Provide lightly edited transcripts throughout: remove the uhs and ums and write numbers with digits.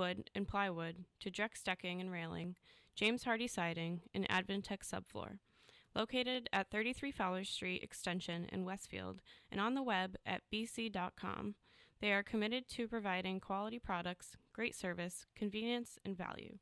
wood and plywood to Drex decking and railing, James Hardy siding, and Advantech subfloor. Located at 33 Fowler Street Extension in Westfield and on the web at bc.com, they are committed to providing quality products, great service, convenience, and value.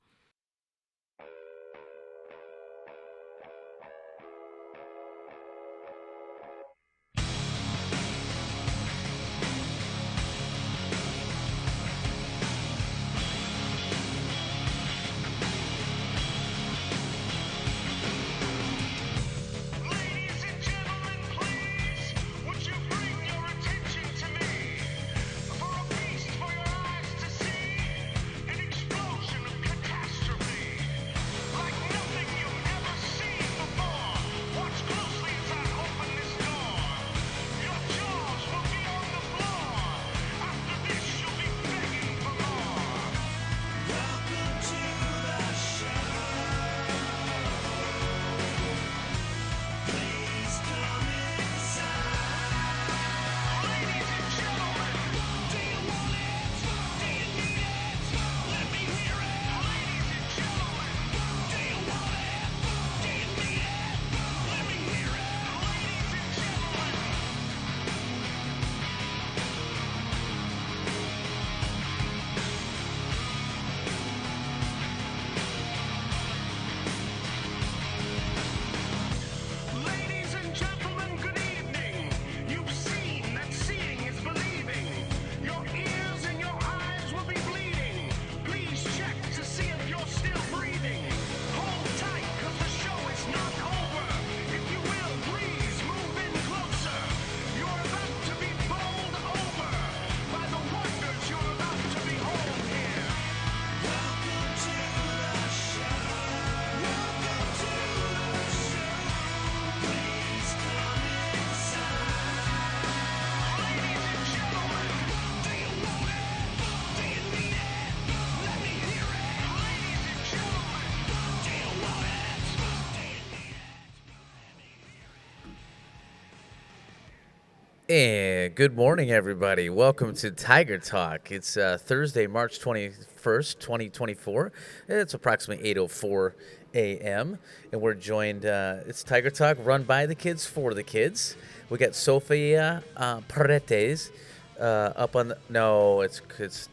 And good morning, everybody. Welcome to Tiger Talk. It's Thursday, March 21st, 2024. It's approximately 8:04 a.m. And we're joined, it's Tiger Talk, run by the kids, for the kids. We got Sofia Paredes up on the... No, it's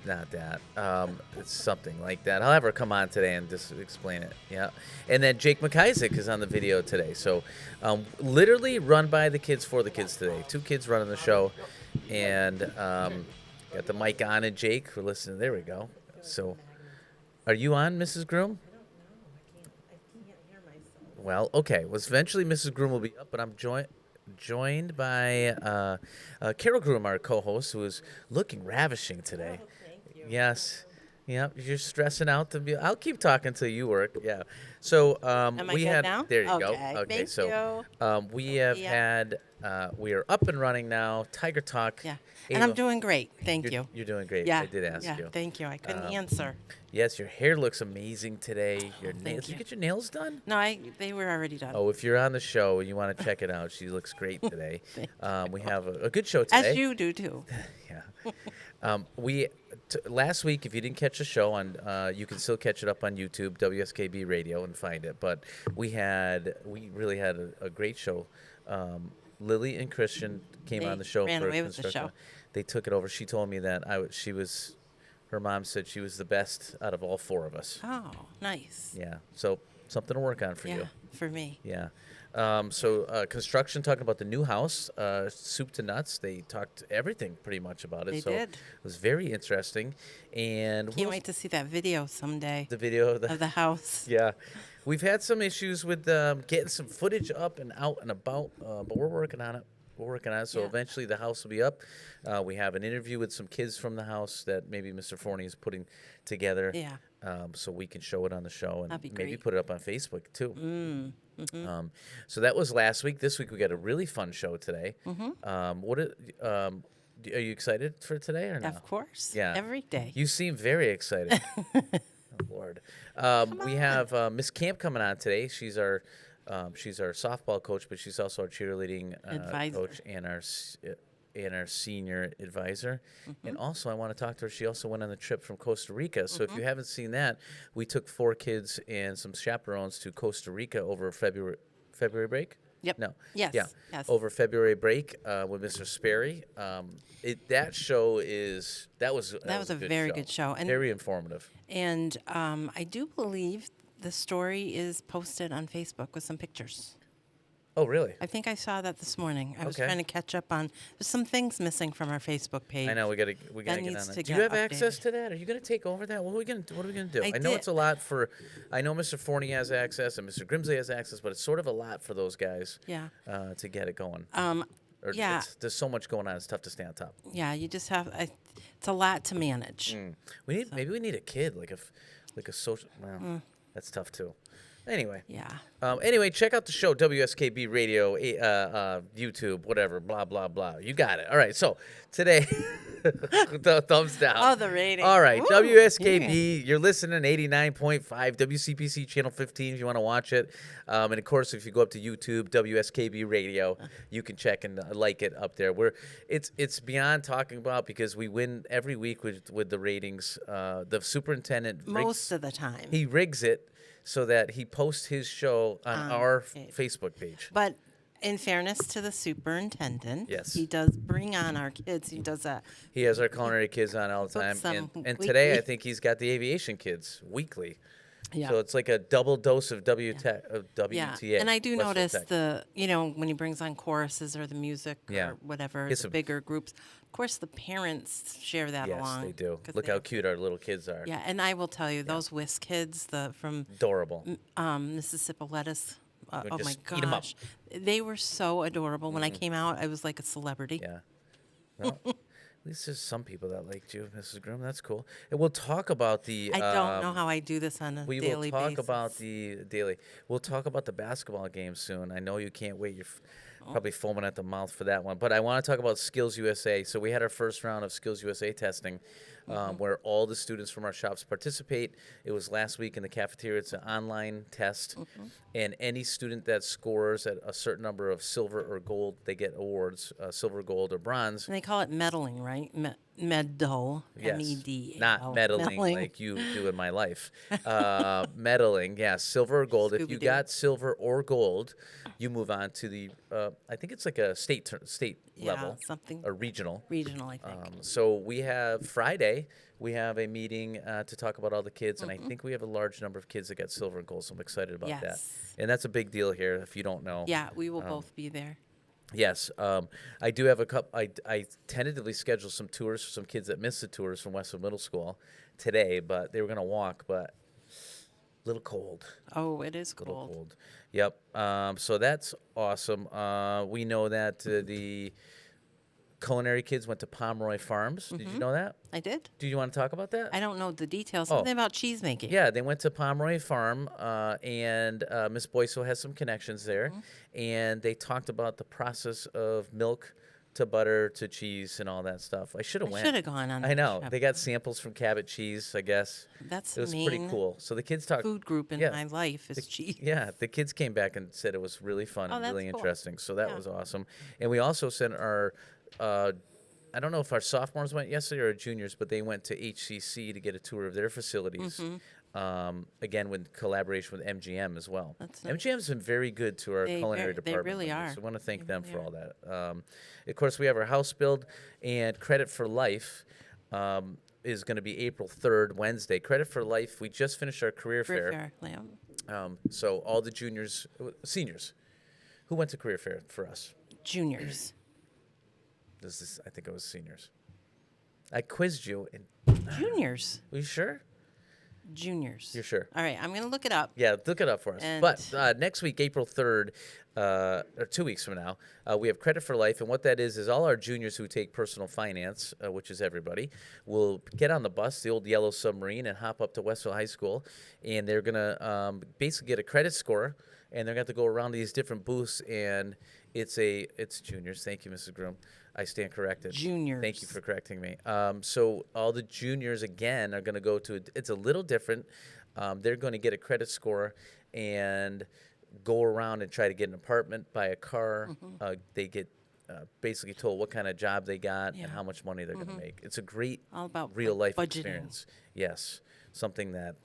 not that. It's something like that. I'll have her come on today and just explain it. Yeah. And then Jake McIsaac is on the video today. So literally run by the kids, for the kids today. Two kids running the show. And got the mic on, and Jake, we're listening. There we go. So are you on, Mrs. Groom? Well, okay. Well, eventually Mrs. Groom will be up, but I'm joined by Carol Groom, our co-host, who is looking ravishing today. Thank you. Yes. Yep, you're stressing out to be. I'll keep talking till you work. Yeah. So Am I we good had. now? There you go. Okay, Okay. thank So you. we have Yeah. had. We are up and running now. Tiger Talk. Yeah, and I'm doing great. Thank You're, you. you're doing great. Yeah, I did ask yeah, you. thank you. I couldn't answer. Yes, your hair looks amazing today. Your thank nails. Did you you. get your nails done? No, they were already done. Oh, if you're on the show and you want to check it out, she looks great today. We have a good show today. As you do too. Yeah. Last week, if you didn't catch the show on, you can still catch it up on YouTube, WSKB Radio, and find it. But we really had a great show. Lily and Christian came They on the show ran for away with the construction. show. They took it over. She told me that her mom said she was the best out of all four of us. Oh, nice. Yeah. So something to work on for Yeah, you. for me. Yeah. Construction, talking about the new house, soup to nuts. They talked everything pretty much about it. They so did. It was very interesting. And Can't wait to see that video someday the video of the house. Yeah. We've had some issues with getting some footage up and out and about, but we're working on it. So Yeah. eventually the house will be up. We have an interview with some kids from the house that maybe Mr. Forney is putting together. Yeah. So we can show it on the show and That'd be maybe great. put it up on Facebook too. Mm-hmm. So that was last week. This week we got a really fun show today. Mm-hmm. Are you excited for today or not? Of course. Yeah. Every day. You seem very excited. Oh, Lord. We have Miss Camp coming on today. She's our softball coach, but she's also our cheerleading Advisor. coach and our and our senior advisor. And also, I want to talk to her. She also went on the trip from Costa Rica. So if you haven't seen that, we took 4 kids and some chaperones to Costa Rica over February break. Yep. No. Yes. Yeah. Yes. Over February break with Mr. Sperry. That show that was a very good show. And very informative. And I do believe the story is posted on Facebook with some pictures. Oh, really? I think I saw that this morning. I was Okay. trying to catch up on. There's some things missing from our Facebook page. I know we gotta get on needs that. to Do you get have access updated. to that? Are you gonna take over that? What are we gonna do? I know did. it's a lot for. I know Mr. Forney has access and Mr. Grimsley has access, but it's sort of a lot for those guys. Yeah. To get it going. Or yeah. There's so much going on. It's tough to stay on top. Yeah, you just have. It's a lot to manage. Maybe we need a kid like a social. Well, that's tough too. Anyway. Yeah. Anyway, check out the show, WSKB Radio, YouTube, whatever, blah, blah, blah. You got it. All right, so today, thumbs down. Oh, the rating. All right, Ooh, WSKB, you're listening 89.5, WCPC Channel 15 if you want to watch it. And, of course, if you go up to YouTube, WSKB Radio, you can check and like it up there. It's beyond talking about because we win every week with the ratings. The superintendent Most of the time. he rigs it so that he posts his show on our Facebook page. But in fairness to the superintendent, Yes. he does bring on our kids. He does that. He has our culinary kids on all the Books time. them And today, I weekly. think he's got the aviation kids weekly. Yeah. So it's like a double dose of WTA. Yeah, and I do Westfield notice Tech. when he brings on choruses or the music Yeah. or whatever, It's the a- bigger groups. Of course, the parents share that Yes, along. they do. 'cause Look they- how cute our little kids are. Yeah, and I will tell you, those Whisk kids, from Adorable. Mississippi Lettuce. Would Oh my just eat 'em up. gosh, they were so adorable. When I came out, I was like a celebrity. Yeah. Well, at least there's some people that liked you, Mrs. Grimm. That's cool. And we'll talk about the. I don't know how I do this on a We daily will talk basis. about the daily. We'll talk about the basketball game soon. I know you can't wait. You're probably foaming at the mouth for that one. But I want to talk about Skills USA. So we had our first round of Skills USA testing where all the students from our shops participate. It was last week in the cafeteria. It's an online test. And any student that scores at a certain number of silver or gold, they get awards, silver, gold, or bronze. And they call it meddling, right? Medal. Yes, M-E-D-A-L. not meddling like you do in my life. Meddling, yeah, silver or gold. If you Scooby-Doo. got silver or gold, you move on to the. I think it's like a state Yeah, level, something or regional. regional, I think. So we have Friday. We have a meeting to talk about all the kids, and I think we have a large number of kids that got silver and gold. So I'm excited about that, Yes. and that's a big deal here. If you don't know, Yeah, we will both be there. Yes, I do have a couple. I tentatively scheduled some tours for some kids that missed the tours from Westwood Middle School today, but they were going to walk, but a little cold. Oh, it is Little cold. cold. Yep. So that's awesome. We know that the culinary kids went to Pomeroy Farms. Did you know that? I did. Do you want to talk about that? I don't know the details. Oh. Something about cheese making. Yeah, they went to Pomeroy Farm, and Miss Boyso has some connections there, and they talked about the process of milk to butter to cheese and all that stuff. I should have I went. should have gone on. I that know. trip. They got samples from Cabot cheese, I guess. That's It was the pretty main cool. So the kids talked. food group in Yeah. my life is cheese. Yeah, the kids came back and said it was really fun Oh, and that's really cool. interesting. So that Yeah. was awesome. And we also sent our. I don't know if our sophomores went yesterday or our juniors, but they went to HCC to get a tour of their facilities. Again, with collaboration with MGM as well. That's nice. MGM's been very good to our They culinary they department. really members, are. So I want to thank They them really for are. all that. Of course, we have our house build and Credit for Life is going to be April 3rd, Wednesday. Credit for Life, we just finished our career fair. Yeah. So all the seniors, who went to career fair for us? Juniors. I think it was seniors. I quizzed you, and Juniors. are you sure? Juniors. You're sure? All right, I'm going to look it up. Yeah, look it up for us. And- But next week, April 3rd, or 2 weeks from now, we have Credit for Life. And what that is all our juniors who take personal finance, which is everybody, will get on the bus, the old yellow submarine, and hop up to Westville High School. And they're going to basically get a credit score, and they're going to have to go around these different booths. And it's juniors. Thank you, Mrs. Groom. I stand corrected. Juniors. Thank you for correcting me. So all the juniors, again, are going to go to, it's a little different. They're going to get a credit score and go around and try to get an apartment, buy a car. They get basically told what kind of job they got Yeah. and how much money they're going to make. It's a great All about real life budgeting. experience. Yes, something that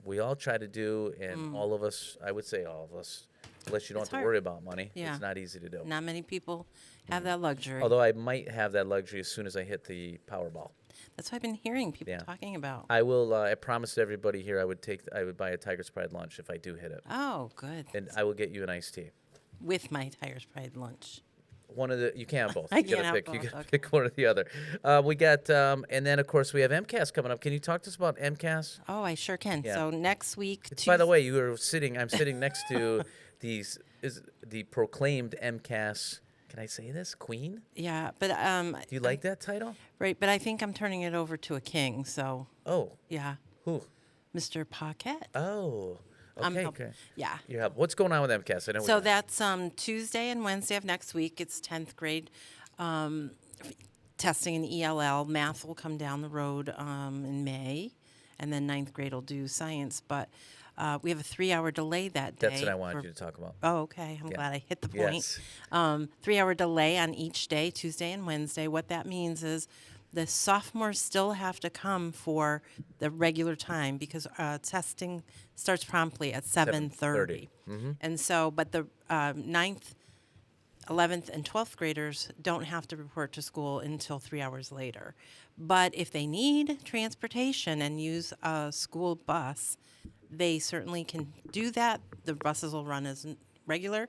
we all try to do, and all of us, I would say all of us, unless you don't It's have to hard. worry about money, Yeah. it's not easy to do. Not many people have that luxury. Although I might have that luxury as soon as I hit the Powerball. That's what I've been hearing people Yeah. talking about. I will. I promised everybody here I would buy a Tiger's Pride lunch if I do hit it, Oh, good. and I will get you an iced tea. With my Tiger's Pride lunch. One of the you can't have both. I You gotta can't have pick. You both, gotta okay. pick one or the other. We got and then of course we have MCAS coming up. Can you talk to us about MCAS? Oh, I sure can. Yeah. So next week, By the way, I'm sitting next to the proclaimed MCAS. Can I say this? Queen? Yeah, but Do you like that title? right, but I think I'm turning it over to a king. So Oh, yeah, who? Mr. Paquette. Oh, I'm okay. help- Okay. Yeah. You have what's going on with MCAS? I know. So that's Tuesday and Wednesday of next week. It's 10th grade testing in ELL. Math will come down the road in May, and then 9th grade will do science. But we have a 3-hour delay that day. That's what I wanted for- you to talk about. Oh, okay. I'm glad I hit the point. Yes. 3-hour delay on each day, Tuesday and Wednesday. What that means is the sophomores still have to come for the regular time because testing starts promptly at 7:30. And so, but the 9th, 11th, and 12th graders don't have to report to school until 3 hours later. But if they need transportation and use a school bus, they certainly can do that. The buses will run as regular,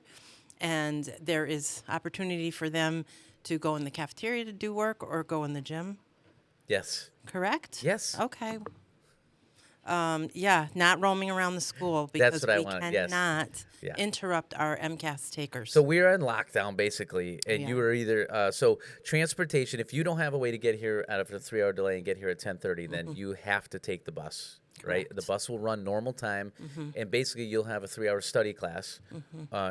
and there is opportunity for them to go in the cafeteria to do work or go in the gym. Yes. Correct? Yes. Okay. Yeah, not roaming around the school because what I we wanted, yes. cannot Yeah. interrupt our MCAS takers. So we're in lockdown basically, and Yeah. you are either so transportation. If you don't have a way to get here out of a 3-hour delay and get here at 10:30, then you have to take the bus. Right, the Correct. bus will run normal time, and basically you'll have a 3-hour study class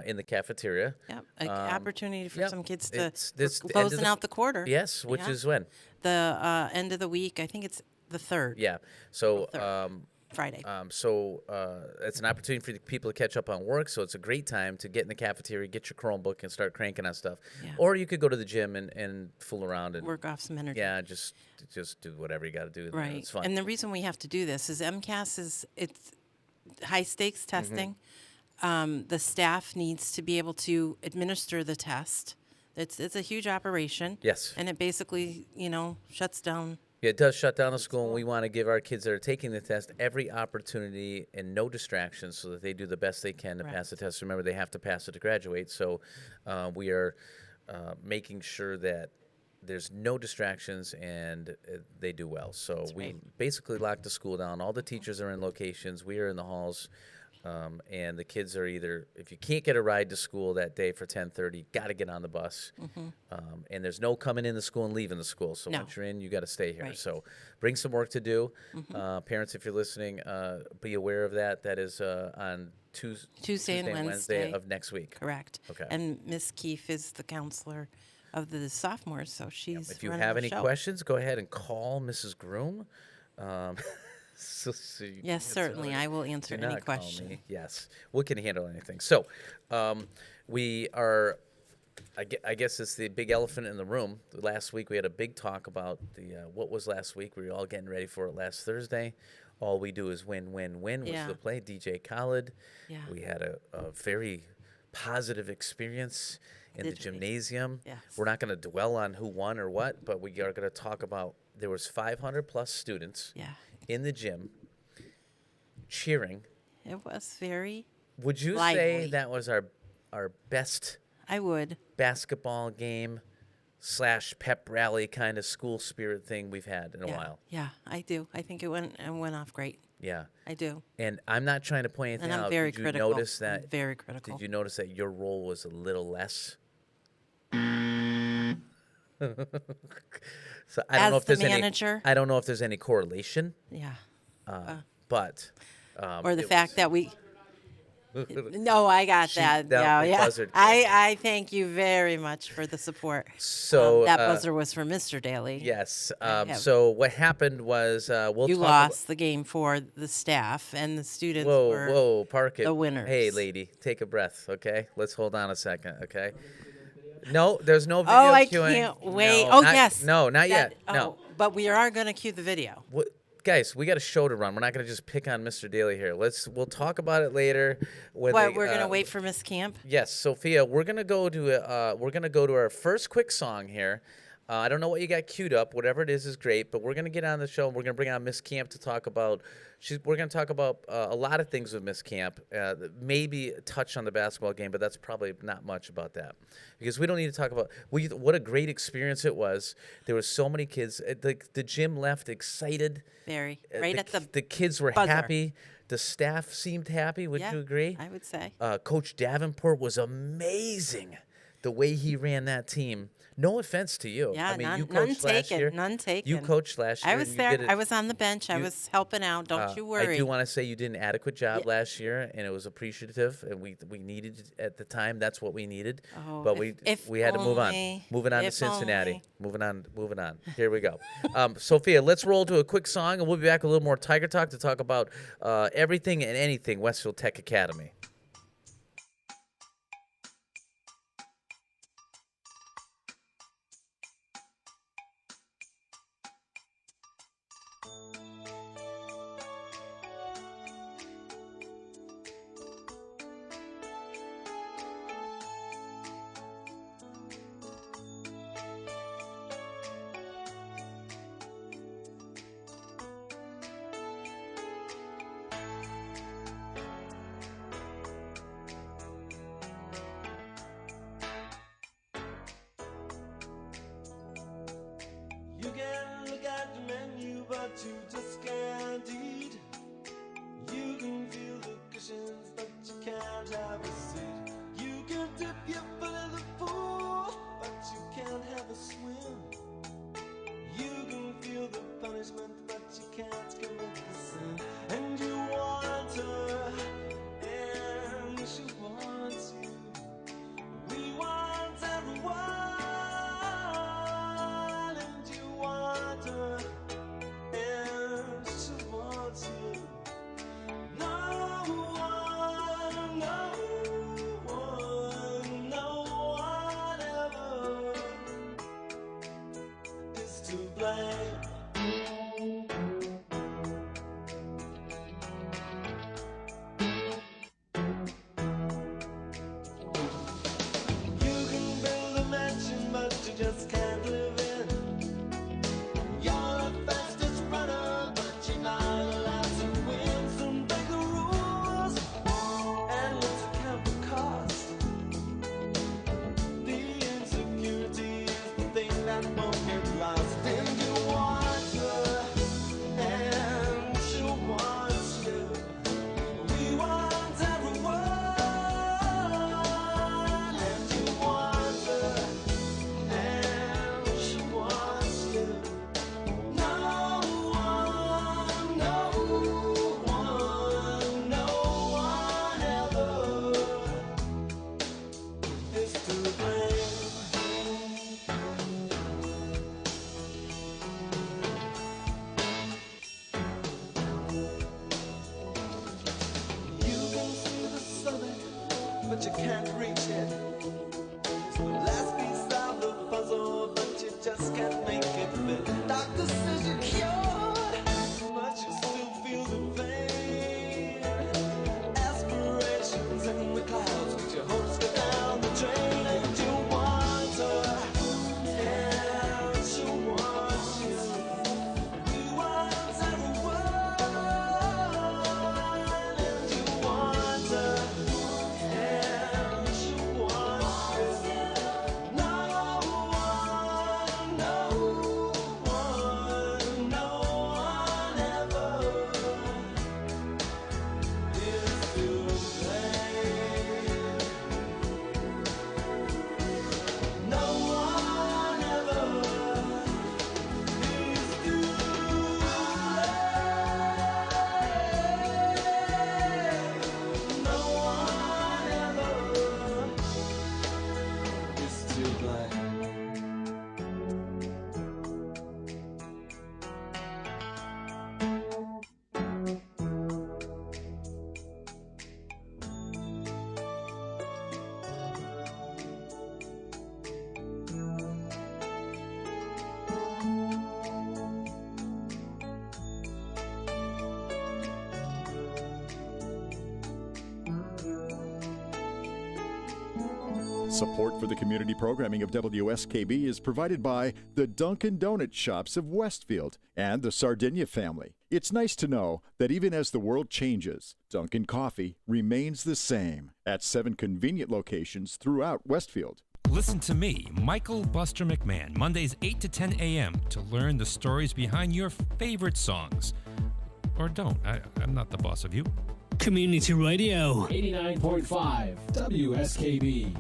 in the cafeteria. Yep, an opportunity for yep. some kids to It's this for the end of closing the- out the quarter. Yes, which Yeah. is when. The end of the week. I think it's the 3rd. Yeah. So Third. Friday. It's an opportunity for the people to catch up on work. So it's a great time to get in the cafeteria, get your Chromebook, and start cranking on stuff. Yeah. Or you could go to the gym and fool around and Work off some energy. yeah, just do whatever you got to do. Right. It's fun. And the reason we have to do this is MCAS it's high stakes testing. The staff needs to be able to administer the test. It's a huge operation. Yes. And it basically, shuts down. Yeah, it does shut down the school, and we want to give our kids that are taking the test every opportunity and no distractions so that they do the best they can to pass the test. Remember, they have to pass it to graduate, so we are making sure that there's no distractions and they do well. So we basically lock the school down. All the teachers are in locations. We are in the halls. And the kids are either, if you can't get a ride to school that day for 10:30, got to get on the bus. And there's no coming in the school and leaving the school. So No. once you're in, you got to stay here. Right. So bring some work to do. Parents, if you're listening, be aware of that. That is on Tuesday and Wednesday. of next week. Correct. Okay. And Miss Keefe is the counselor of the sophomores, so she's If you running have the any show. questions, go ahead and call Mrs. Groom. Yes, certainly. I will answer Do any not call question. me. Yes, we can handle anything. So, we are. I guess it's the big elephant in the room. Last week we had a big talk about what was last week. We were all getting ready for it last Thursday. All we do is win, win, win was Yeah. the play. DJ Khaled. Yeah. We had a very positive experience in the Did we? gymnasium. Yes. We're not going to dwell on who won or what, but we are going to talk about there was 500 plus students Yeah. in the gym cheering. It was very, Would you say Lively. that was our best I would. basketball game / pep rally kind of school spirit thing we've had in a Yeah. while? Yeah, I do. I think it went off great. Yeah. I do. And I'm not trying to point anything And I'm out. very Did you critical. notice I'm that? very critical. Did you notice that your role was a little less? So I don't As know if the there's manager? any. I don't know if there's any correlation, Yeah. but Or the it fact was- that we. No, I got that. that Yeah, was yeah. buzzard. I thank you very much for the support. So that buzzer was for Mr. Daly. Yes. have- So what happened was we'll You talk about- lost the game for the staff, and the students Whoa, were whoa, park it. the winners. Hey, lady, take a breath, okay? Let's hold on a second, okay? No, there's no video Oh, I queuing. can't wait. No, Oh, not- yes. No, not yet. Oh, No. but we are going to cue the video. What, guys, we got a show to run. We're not going to just pick on Mr. Daly here. We'll talk about it later. When What, we're going to wait for Miss Camp? Yes, Sophia, we're gonna go to our first quick song here. I don't know what you got queued up. Whatever it is great. But we're gonna get on the show. And we're gonna bring on Miss Camp to talk about. We're gonna talk about a lot of things with Miss Camp. Maybe touch on the basketball game, but that's probably not much about that because we don't need to talk about what a great experience it was. There were so many kids. The gym left excited. Very. Right at The kids were buzzer. happy. The staff seemed happy. Would you agree? I would say. Coach Davenport was amazing. The way he ran that team. No offense to you. Yeah, I mean, you none coached last year. taken. None taken. You coached last year. I was and you there. did it- I was on the bench. I you- was helping out. Don't you worry. I do want to say you did an adequate job last year, and it was appreciative, and we needed it at the time. That's what we needed. Oh, but if we had to move on. only- Moving on to if Cincinnati. only. Moving on. Here we go. Sophia, let's roll to a quick song, and we'll be back with a little more Tiger Talk to talk about everything and anything Westfield Tech Academy. You can look at the menu, but you just can't eat. You can feel the cushions, but you can't have a seat. You can dip your foot in the pool, but you can't have a swim. You can feel the punishment, but you can't commit the sin. And you want her, and she wants you. We want everyone. Just can't live in. You're the fastest runner, but you're not allowed to win. So break the rules and let's count the cost. The insecurity is the thing that won't get lost. And you want her, and she wants you. We want everyone, and you want her. She wants you. No one ever is to blame. You can see the summit, but you can't reach it. It's the last piece of the puzzle, but you just can't make it fit. Doctor says you're cured, but you still feel the pain. Aspirations in the clouds, but your hopes go down the drain. And you want her, and she wants you. We want everyone, and you want her, and she wants you. Support for the community programming of WSKB is provided by the Dunkin' Donut Shops of Westfield and the Sardinia family. It's nice to know that even as the world changes, Dunkin' Coffee remains the same at 7 convenient locations throughout Westfield. Listen to me, Michael Buster McMahon, Mondays 8 to 10 a.m. to learn the stories behind your favorite songs. Or don't. I'm not the boss of you. Community Radio. 89.5 WSKB.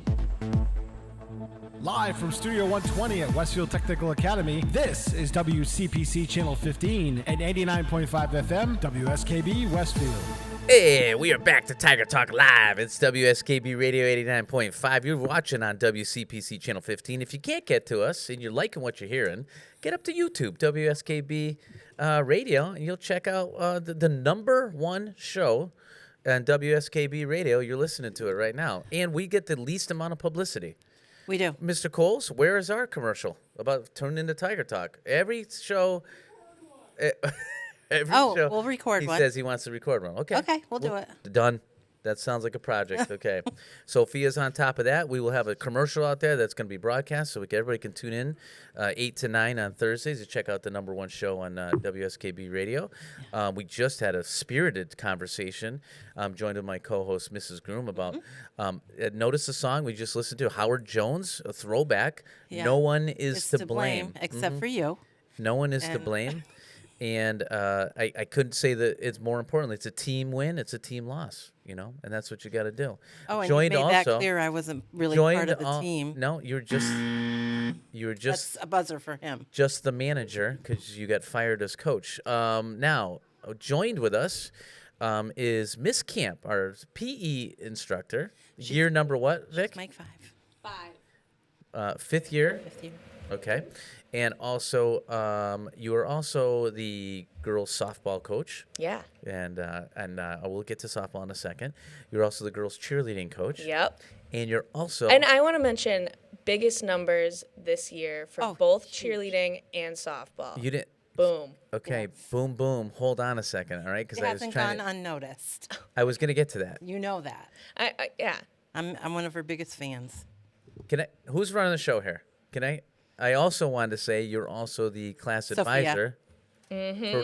Live from Studio 120 at Westfield Technical Academy, this is WCPC Channel 15 and 89.5 FM, WSKB Westfield. Hey, we are back to Tiger Talk Live. It's WSKB Radio 89.5. You're watching on WCPC Channel 15. If you can't get to us and you're liking what you're hearing, get up to YouTube, WSKB Radio, and you'll check out the number one show on WSKB Radio. You're listening to it right now. And we get the least amount of publicity. We do. Mr. Coles, where is our commercial about tuning into Tiger Talk? Every show... show, we'll record one. He says he wants to record one. Okay, we'll do it. Done. That sounds like a project. Okay. Sophia's on top of that. We will have a commercial out there that's going to be broadcast so everybody can tune in 8 to 9 on Thursdays to check out the number one show on WSKB Radio. We just had a spirited conversation. I'm joined with my co-host, Mrs. Groom, about notice the song we just listened to, Howard Jones, a throwback. Yeah. No one is It's to blame. except for you. No one is to blame. And I couldn't say that it's more importantly, it's a team win, it's a team loss, and that's what you got to do. Oh, and joined you made also, that clear. I wasn't really part of the team. No, you were just That's a buzzer for him. just the manager because you got fired as coach. Now, joined with us is Miss Camp, our PE instructor. Year number what, Vic? Mike 5. Fifth year. 5th year. Okay. And also, you are also the girls' softball coach. Yeah. And we'll get to softball in a second. You're also the girls' cheerleading coach. Yep. And you're also... And I want to mention biggest numbers this year for both cheerleading and softball. You didn't... Boom. Okay, boom, boom. Hold on a second, all right? It hasn't gone unnoticed. I was going to get to that. You know that. Yeah. I'm one of her biggest fans. Who's running the show here? I also wanted to say you're also the class Sophia. advisor.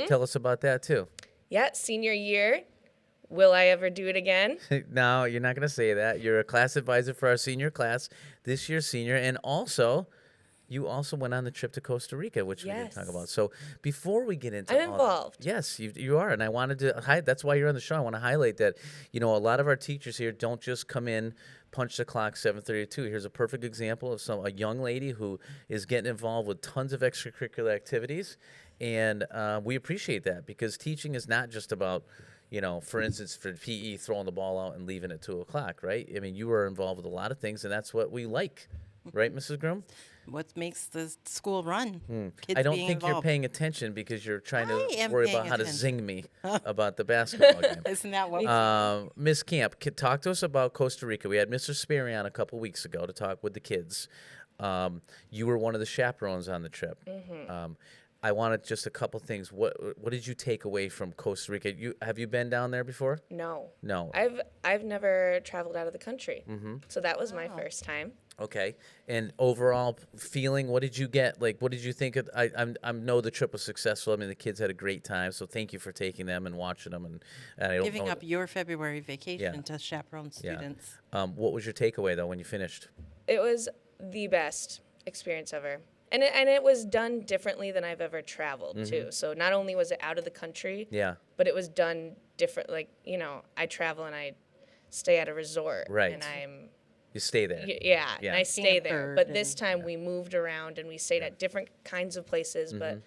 Tell us about that, too. Yeah, senior year. Will I ever do it again? No, you're not going to say that. You're a class advisor for our senior class, this year's senior, and also, you also went on the trip to Costa Rica, which we didn't talk about. So before we get into I'm involved. Yes, you are, and I wanted to that's why you're on the show. I want to highlight that, a lot of our teachers here don't just come in, punch the clock 7:32. Here's a perfect example of a young lady who is getting involved with tons of extracurricular activities, and we appreciate that because teaching is not just about, for instance, for PE, throwing the ball out and leaving at 2 o'clock, right? I mean, you are involved with a lot of things, and that's what we like, right, Mrs. Groom? What makes the school run? Kids I don't being think you're involved. paying attention because you're trying to I am worry paying about how to attention. zing me about the basketball game. Isn't that what Miss Camp, talk to us about Costa Rica. We had Mr. Sperry on a couple weeks ago to talk with the kids. You were one of the chaperones on the trip. I wanted just a couple things. What did you take away from Costa Rica? Have you been down there before? No. No. I've never traveled out of the country. So that was my first time. Okay. And overall feeling, what did you get? Like, what did you think of? I know the trip was successful. I mean, the kids had a great time. So thank you for taking them and watching them. And I don't giving know, up your February vacation to chaperone students? What was your takeaway though when you finished? It was the best experience ever. And it was done differently than I've ever traveled, too. So not only was it out of the country, but it was done different. Like, I travel and I stay at a resort. Right. And You stay there. Yeah, and I stay there. But this and- time we moved around and we stayed at different kinds of places. But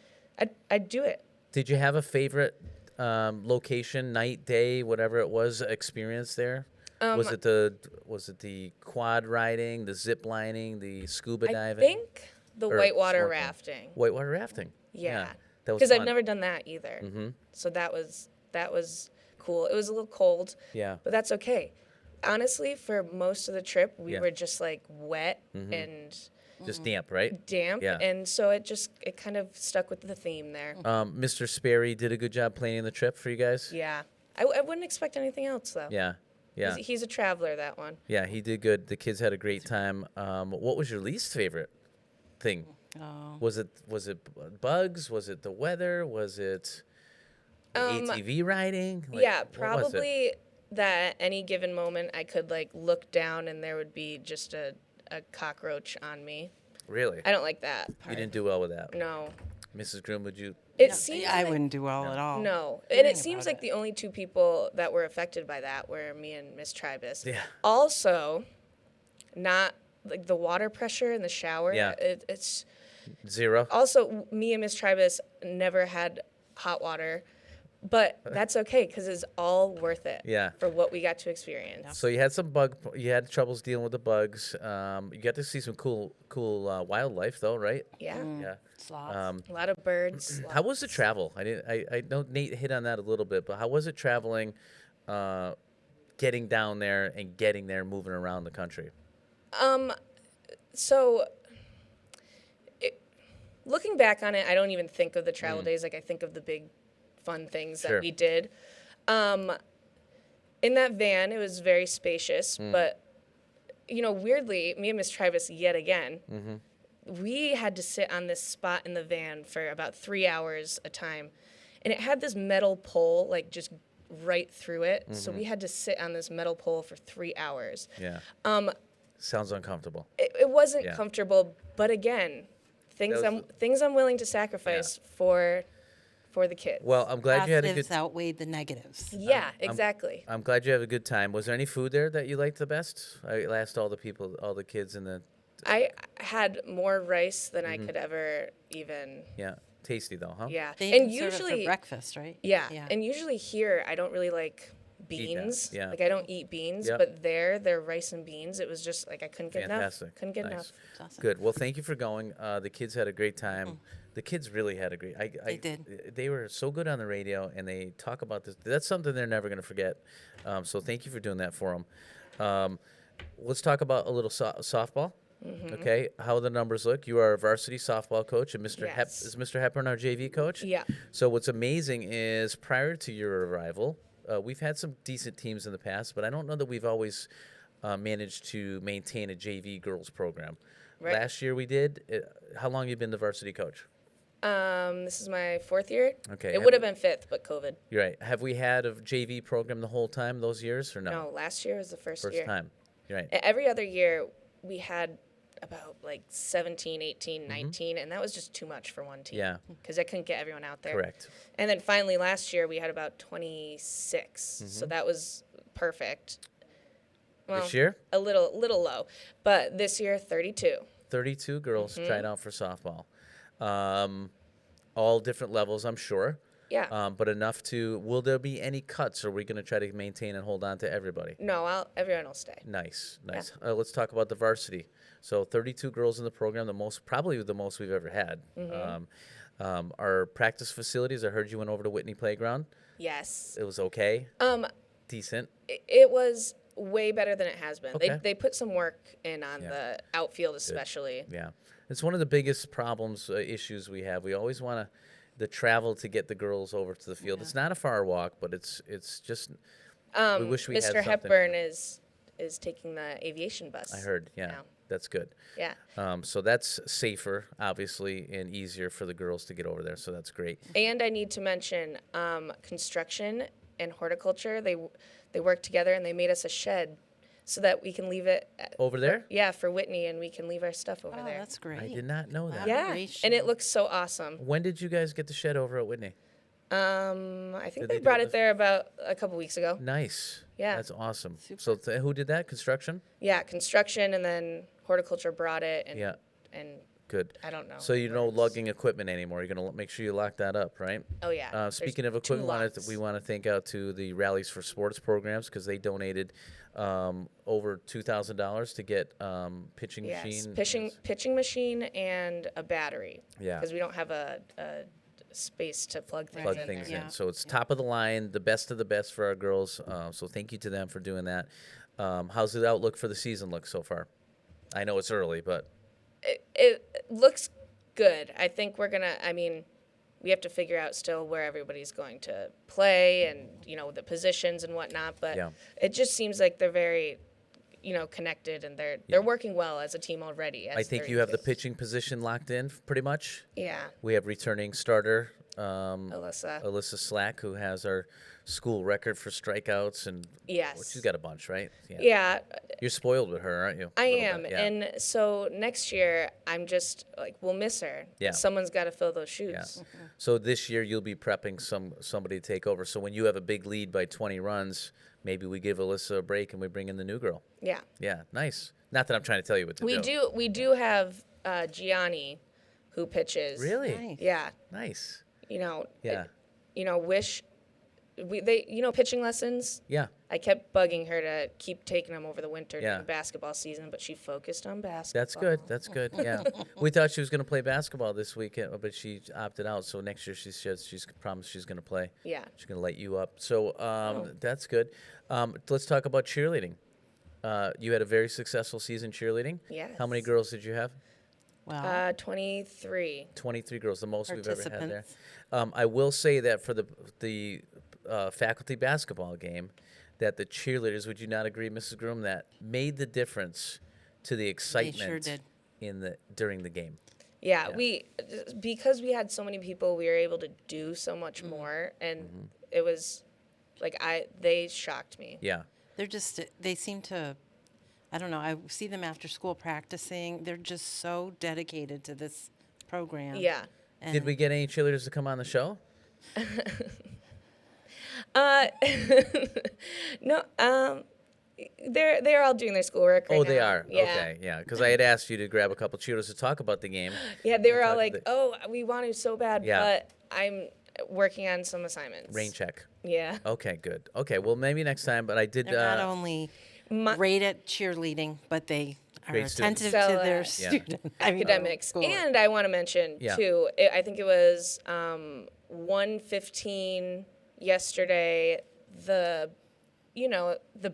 I'd do it. Did you have a favorite location, night, day, whatever it was, experience there? Was it the quad riding, the zip lining, the scuba diving? I think the Or whitewater snorkeling? rafting. Whitewater rafting. Yeah. That was Because I've fun. never done that either. So that was cool. It was a little cold. Yeah. But that's okay. Honestly, for most of the trip, we were just like wet and Just damp, right? damp. Yeah. And so it kind of stuck with the theme there. Mr. Sperry did a good job planning the trip for you guys. Yeah. I wouldn't expect anything else, though. Yeah. Yeah. He's a traveler, that one. Yeah, he did good. The kids had a great time. What was your least favorite thing? Oh. Was it bugs? Was it the weather? Was it the ATV riding? Like, Yeah, what was it? probably that at any given moment I could like look down and there would be just a cockroach on me. Really? I don't like that. You didn't do well with that. No. Mrs. Groom, would you? It seems I like, wouldn't do well at all. No. And Hearing it seems about like the only two people that were affected by that were me and Miss Tribus. Yeah. Also, not like the water pressure in the shower. Yeah. It's Zero. also me and Miss Tribus never had hot water, but that's okay because it's all worth it. Yeah. For what we got to experience. So you had you had troubles dealing with the bugs. You got to see some cool wildlife though, right? Yeah. Yeah. Sloths. A lot of birds. How was the travel? I know Nate hit on that a little bit, but how was it traveling, getting down there and getting there, moving around the country? So, looking back on it, I don't even think of the travel days. Like, I think of the big fun things that we did. In that van, it was very spacious, but, you know, weirdly, me and Miss Tribus, yet again, we had to sit on this spot in the van for about 3 hours a time. And it had this metal pole, like, just right through it. So we had to sit on this metal pole for 3 hours. Yeah. Sounds uncomfortable. It wasn't comfortable, but again, things I'm willing to sacrifice for the kids. Well, I'm glad you had a good. Positives outweighed the negatives. Yeah, exactly. I'm glad you have a good time. Was there any food there that you liked the best? I asked all the kids in the. I had more rice than I could ever even. Yeah, tasty though, huh? Yeah, They and even serve it usually for breakfast, right? Yeah, and usually here I don't really like beans. Yeah. Like I don't eat beans, Yep. but they're rice and beans. It was just like I couldn't get Fantastic. enough. Couldn't get Nice. enough. Awesome. Good. Well, thank you for going. The kids had a great time. The kids really had a great. They did. They were so good on the radio, and they talk about this. That's something they're never going to forget. So thank you for doing that for them. Let's talk about a little softball. Okay, how the numbers look. You are a varsity softball coach, and Yes. is Mr. Hepburn our JV coach? Yeah. So what's amazing is prior to your arrival, we've had some decent teams in the past, but I don't know that we've always managed to maintain a JV girls program. Right. Last year we did. How long have you been the varsity coach? This is my 4th year. Okay. It would have been 5th, but COVID. You're right. Have we had a JV program the whole time those years or no? No, last year was the first First year. time. You're right. Every other year we had about like 17, 18, 19, and that was just too much for one team. Yeah. Because I couldn't get everyone out there. Correct. And then finally last year we had about 26, so that was perfect. Well, This year? a little low, but this year 32. 32 girls tried out for softball. All different levels, I'm sure. Yeah. But enough to. Will there be any cuts? Or are we going to try to maintain and hold on to everybody? No, everyone will stay. Nice. Let's talk about the varsity. So 32 girls in the program, probably the most we've ever had. Our practice facilities. I heard you went over to Whitney Playground. Yes. It was okay. Decent. It was way better than it has been. Okay. They put some work in on the outfield especially. Yeah, it's one of the biggest problems, issues we have. We always want the travel to get the girls over to the field. It's not a far walk, but it's just. We wish we had Mr. something. Hepburn is taking the aviation bus. I heard. Yeah, now. that's good. Yeah. So that's safer, obviously, and easier for the girls to get over there. So that's great. And I need to mention construction and horticulture. They work together and they made us a shed so that we can leave it Over there? Yeah, for Whitney, and we can leave our stuff over Oh, there. that's great. I did not know that. Yeah, Collaboration. and it looks so awesome. When did you guys get the shed over at Whitney? I think Did they they do brought it it there about a couple weeks ago. Nice. Yeah. That's awesome. So who did that? Construction? Yeah, construction, and then horticulture brought it, and Yeah. and Good. I don't know. So you know lugging equipment anymore. You're going to make sure you lock that up, right? Oh yeah. Speaking There's of equipment, 2 locks. we want to thank out to the Rallies for Sports programs because they donated over $2,000 to get pitching Yes, machine. pitching machine and a battery. Yeah. Because we don't have a space to plug things Plug in things there. in. So it's top of the line, the best of the best for our girls. So thank you to them for doing that. How's the outlook for the season look so far? I know it's early, but It looks good. I think we're gonna. I mean, we have to figure out still where everybody's going to play and, the positions and whatnot. But it just seems like they're very, connected, and they're working well as a team already. I think you have the pitching position locked in pretty much. Yeah. We have returning starter Alyssa Slack, who has our school record for strikeouts, and she's got a bunch, right? Yeah. You're spoiled with her, aren't you? I am, and so next year I'm just like, we'll miss her. Yeah. Someone's got to fill those shoes. Yeah. So this year you'll be prepping somebody to take over. So when you have a big lead by 20 runs, maybe we give Alyssa a break and we bring in the new girl. Yeah. Yeah, nice. Not that I'm trying to tell you what to do. We do have Gianni, who pitches. Really? Nice. Yeah. Nice. Wish pitching lessons. Yeah. I kept bugging her to keep taking them over the winter during basketball season, but she focused on basketball. That's good. Yeah. We thought she was going to play basketball this weekend, but she opted out. So next year she's promised she's going to play. Yeah. She's going to light you up. So that's good. Let's talk about cheerleading. You had a very successful season cheerleading. Yes. How many girls did you have? Wow. 23. 23 girls, the most we've ever had there. I will say that for the faculty basketball game, that the cheerleaders, would you not agree, Mrs. Groom, that made the difference to the excitement They sure did. During the game? Yeah, because we had so many people, we were able to do so much more, and it was like they shocked me. Yeah. They seem to, I don't know, I see them after school practicing. They're just so dedicated to this program. Yeah. And did we get any cheerleaders to come on the show? No, they're all doing their schoolwork right now. Oh, they are? Yeah. Okay, yeah, because I had asked you to grab a couple cheerleaders to talk about the game. Yeah, they were all like, we want to so bad, Yeah. but I'm working on some assignments. Rain check. Yeah. Okay, good. Okay, well, maybe next time, but I did... They're not only great at cheerleading, but they are Great attentive students. to their students. Academics. And I want to mention, too, I think it was 1:15 yesterday, the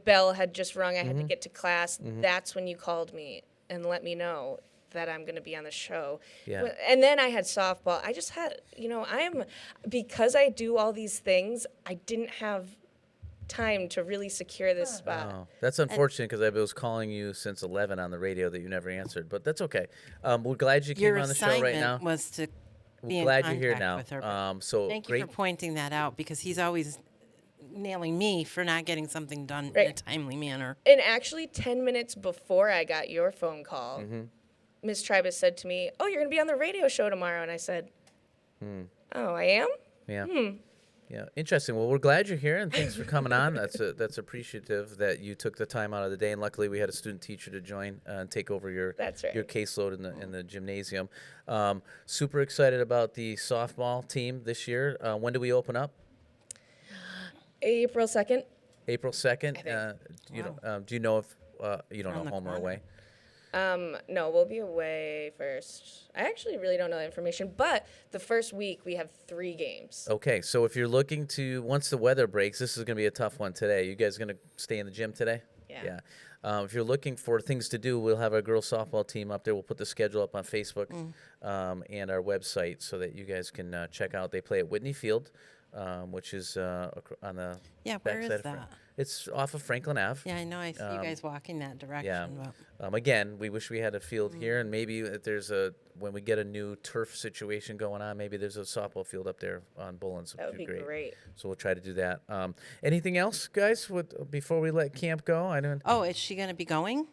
bell had just rung. I had to get to class. That's when you called me and let me know that I'm going to be on the show. Yeah. And then I had softball. I just had, because I do all these things, I didn't have time to really secure this spot. Oh, that's unfortunate because I was calling you since 11 on the radio that you never answered, but that's okay. We're glad you came on the show right now. Your assignment was to be in glad contact you're here now. with her. So thank great. you for pointing that out, because he's always nailing me for not getting something done in a timely manner. And actually, 10 minutes before I got your phone call, Ms. Tribus said to me, "Oh, you're going to be on the radio show tomorrow." And I said, "Oh, I am?" Yeah. Yeah, interesting. Well, we're glad you're here, and thanks for coming on. That's appreciative that you took the time out of the day. And luckily, we had a student teacher to join and take over your caseload in the gymnasium. Super excited about the softball team this year. When do we open up? April 2nd. April 2nd. Do you know if you don't Around know the home or away? No, we'll be away first. I actually really don't know that information, but the first week we have 3 games. Okay, so if you're looking to, once the weather breaks, this is going to be a tough one today. You guys going to stay in the gym today? Yeah. If you're looking for things to do, we'll have our girls softball team up there. We'll put the schedule up on Facebook and our website so that you guys can check out. They play at Whitney Field, which is on the where is backside that? It's off of Franklin Ave. Yeah, I know. I see you guys walking that direction. Yeah. Again, we wish we had a field here, and maybe if there's when we get a new turf situation going on, maybe there's a softball field up there on Bullens. That would be great. So we'll try to do that. Anything else, guys? Before we let camp go, I don't. Oh, is she going to be going?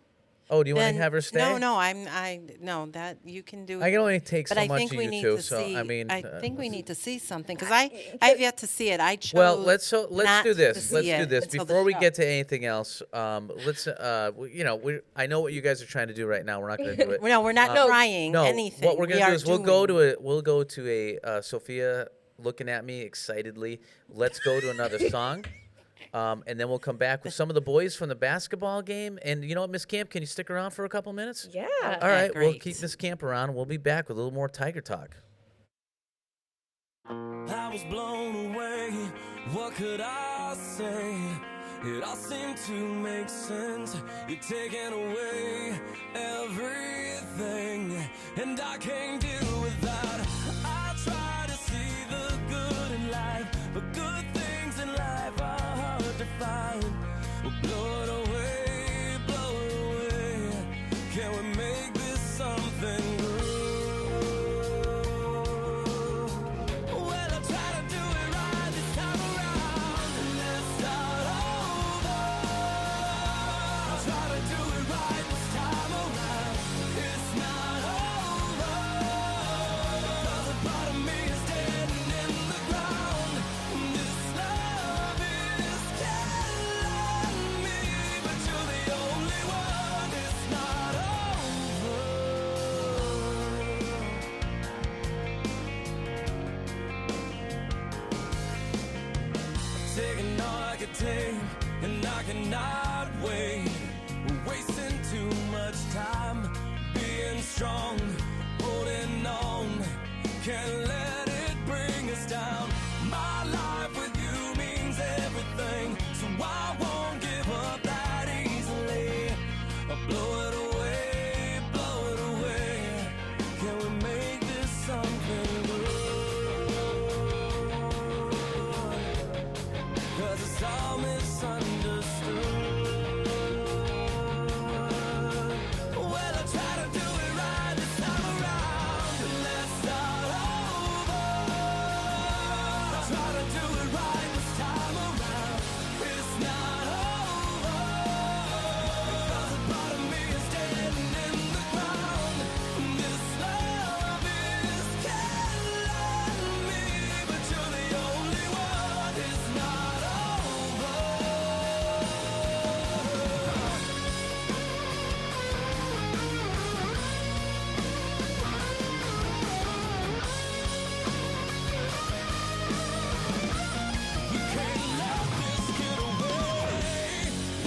Oh, do you want to have her stay? No, no, that you can do. I can only take so much of we you need two. to So see, I mean, I think we need to see something, because I've yet to see it. I chose. Well, let's do this. not to Let's see do it this until the before we show. get to anything else. Let's. I know what you guys are trying to do right now. We're not going to do it. No, we're not trying anything. What we're going to do is we'll go to a Sophia looking at me excitedly. Let's go to another song. And then we'll come back with some of the boys from the basketball game. And you know what, Miss Camp, can you stick around for a couple minutes? Yeah. All right, we'll great. keep Miss Camp around. We'll be back with a little more Tiger Talk. I was blown away. What could I say? It all seemed to make sense. You're taking away everything, and I can't deal with that. I try to see hard to find. We'll blow it away, blow it away. Can we make this something good? Well, I try to do it right this time around, and let's start over. I try to do it right this time around. It's not over, 'cause a part of me is dead and in the ground. This love is killing me, but you're the only one. It's not over. Taking all I could take, and I cannot wait. We're wasting too much time being strong, holding on. Can't let it bring us down. My life with you means everything, so I won't give up that easily. I'll blow it away, blow it away. Can we make this something good? 'Cause it's all misunderstood. Well, I try to do it right this time around, and let's start over. I try to do it right this time around. It's not over, 'cause a part of me is dead and in the ground. This love is killing me, but you're the only one. It's not over. You can't let this get away.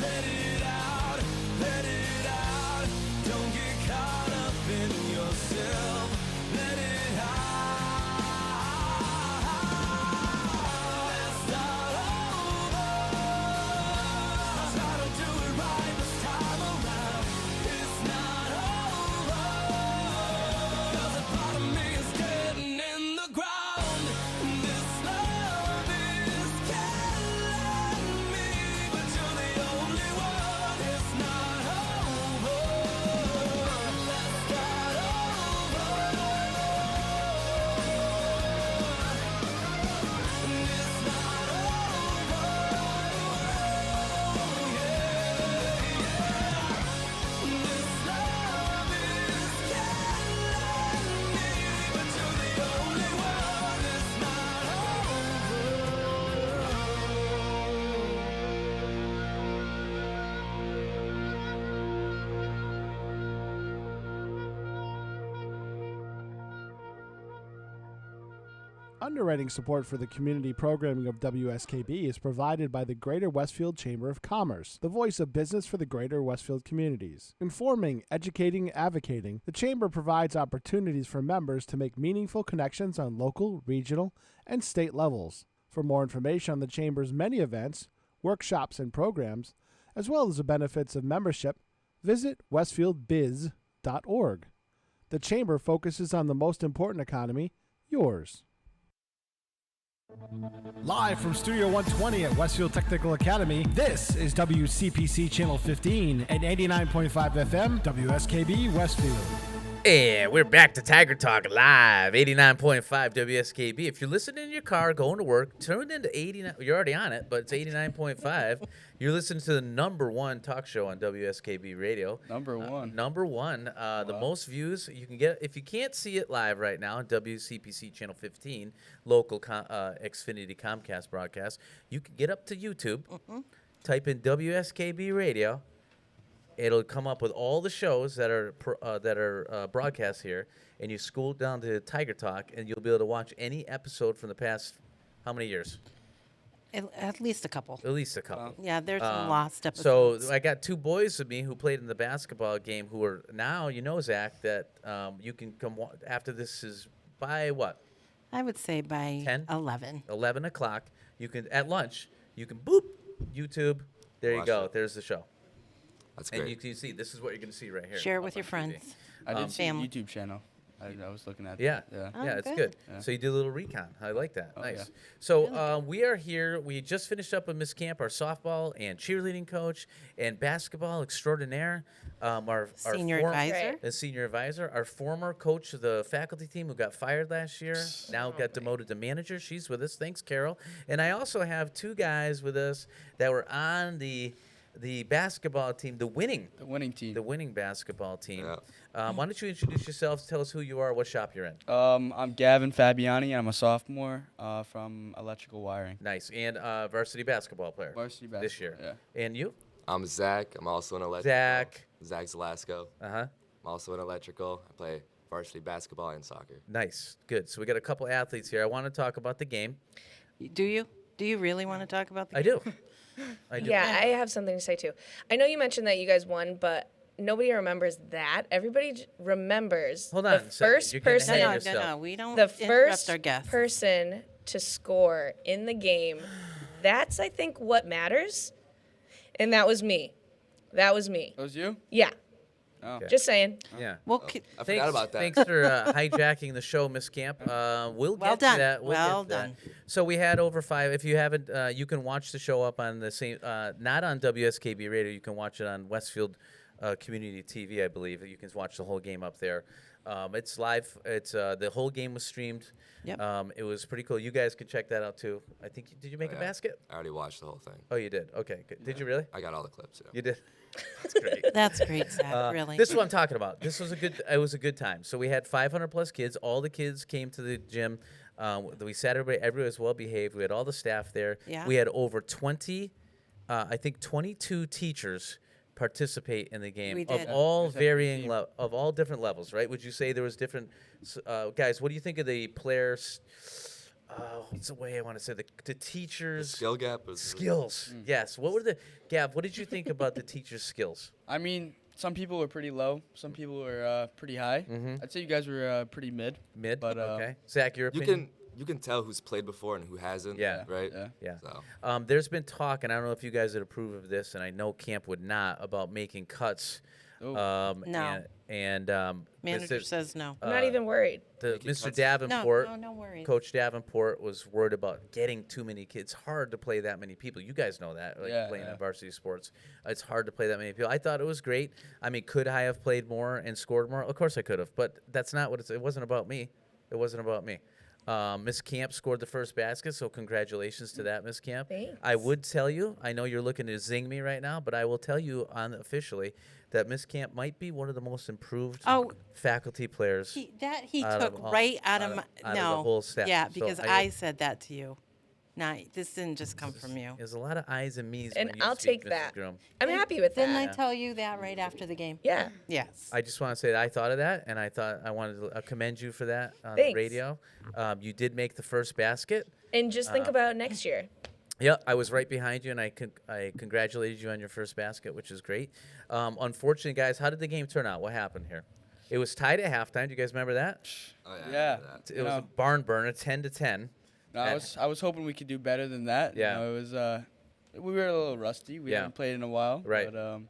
Let it out, let it out. Don't get caught up in yourself. Let it out. Let's start over. I try to do it right this time around. It's not over, 'cause a part of me is dead and in the ground. This love is killing me, but you're the only one. It's not over. Let's start over. It's not over. This love is killing me, but you're the only one. It's not Underwriting support for the community programming of WSKB is provided by the Greater Westfield Chamber of Commerce, the voice of business for the Greater Westfield communities. Informing, educating, advocating, the Chamber provides opportunities for members to make meaningful connections on local, regional, and state levels. For more information on the Chamber's many events, workshops, and programs, as well as the benefits of membership, visit westfieldbiz.org. The Chamber focuses on the most important economy, yours. Live from Studio 120 at Westfield Technical Academy, this is WCPC Channel 15 and 89.5 FM, WSKB Westfield. And we're back to Tiger Talk Live, 89.5 WSKB. If you're listening in your car, going to work, tune into 89. You're already on it, but it's 89.5. You're listening to the number one talk show on WSKB Radio. Number one. Number one. The most views you can get. If you can't see it live right now on WCPC Channel 15, local Xfinity Comcast broadcast, you can get up to YouTube, type in WSKB Radio. It'll come up with all the shows that are broadcast here, and you scroll down to Tiger Talk, and you'll be able to watch any episode from the past, how many years? At least a couple. At least a couple. Yeah, there's some lost episodes. So I got two boys with me who played in the basketball game who are now, Zach, that you can come after this is by what? I would say by 10? 11. 11 o'clock. You can, at lunch, you can boop, YouTube. There you go. There's the show. That's great. And you can see, this is what you're going to see right here. Share it with your friends. I did see a YouTube channel. I was looking at Yeah. that. Oh, Yeah, it's good. good. Yeah. So you did a little recon. I like that. Nice. yeah. So we are here. We just finished up with Miss Camp, our softball and cheerleading coach and basketball extraordinaire. Our Senior former- advisor. The senior advisor, our former coach of the faculty team who got fired last year, now got demoted to manager. She's with us. Thanks, Carol. And I also have two guys with us that were on the basketball team, the winning basketball team. Yeah. Why don't you introduce yourselves? Tell us who you are, what shop you're in. I'm Gavin Fabiani. I'm a sophomore from electrical wiring. Nice. And varsity basketball player. Varsity basketball. This year. Yeah. And you? I'm Zach. I'm also an electrical. Zach Zelasco. Uh-huh. I'm also an electrical. I play varsity basketball and soccer. Nice. Good. So we got a couple athletes here. I want to talk about the game. Do you? Do you really want to talk about the I do. I do. Yeah, I have something to say too. I know you mentioned that you guys won, but nobody remembers that. Everybody remembers Hold the on a second. first You're getting person. ahead of No, yourself. we don't The interrupt first our guests. person to score in the game. That's, I think, what matters. And that was me. That was me. That was you? Yeah. Oh. Okay. Just saying. Yeah. Well, I forgot about that. Thanks for hijacking the show, Miss Camp. We'll Well get done. to that. We'll Well get to that. done. So we had over 5. If you haven't, you can watch the show up on the same, not on WSKB Radio. You can watch it on Westfield Community TV, I believe. You can watch the whole game up there. It's live. It's the whole game was streamed. Yep. It was pretty cool. You guys can check that out too. I think. Did you make a basket? I already watched the whole thing. Oh, you did. Okay. Good. Did you really? I got all the clips. Yeah. You did. That's great. That's great, Zach. Really. This is what I'm talking about. This was a good. It was a good time. So we had 500 plus kids. All the kids came to the gym. We sat everybody was well behaved. We had all the staff there. Yeah. We had over 20, I think 22 teachers participate in the game We of did. all varying of all different levels. Right? Would you say there was different guys? What do you think of the players? What's the way I want to say the teachers' The skill gap was skills? Yes. What were Gav? What did you think about the teachers' skills? I mean, some people were pretty low. Some people were pretty high. I'd say you guys were pretty mid. Mid. But, okay. Zach, your opinion? You can tell who's played before and who hasn't. Yeah. Right. Yeah. Yeah. So There's been talk, and I don't know if you guys would approve of this, and I know Camp would not, about making cuts. Oh. No. And Manager says no. I'm not even worried. Mr. cuts. Davenport, No worries. Coach Davenport, was worried about getting too many kids. It's hard to play that many people. You guys know that, playing in varsity sports. It's hard to play that many people. I thought it was great. I mean, could I have played more and scored more? Of course I could have, but that's not what it wasn't about me. It wasn't about me. Miss Camp scored the first basket, so congratulations to that, Miss Camp. Thanks. I would tell you, I know you're looking to zing me right now, but I will tell you officially that Miss Camp might be one of the most improved faculty players. He out took of all- right out of my out of no. the whole staff. Yeah, So because I said that to you. This didn't just come from you. There's a lot of eyes and me's. And when you I'll speak, take Mrs. that. Groom. I'm happy with Didn't that. I tell you that right after the game? Yeah. Yes. I just want to say that I thought of that, and I thought I wanted to commend you for that on Thanks. the radio. You did make the first basket. And just think about next year. Yeah, I was right behind you, and I congratulated you on your first basket, which is great. Unfortunately, guys, how did the game turn out? What happened here? It was tied at halftime. Do you guys remember that? oh, Yeah. I remember that. It was a barn burner, 10-10. No, I was hoping we could do better than that. Yeah. You know, it was we were a little rusty. We Yeah. haven't played in a while. Right. But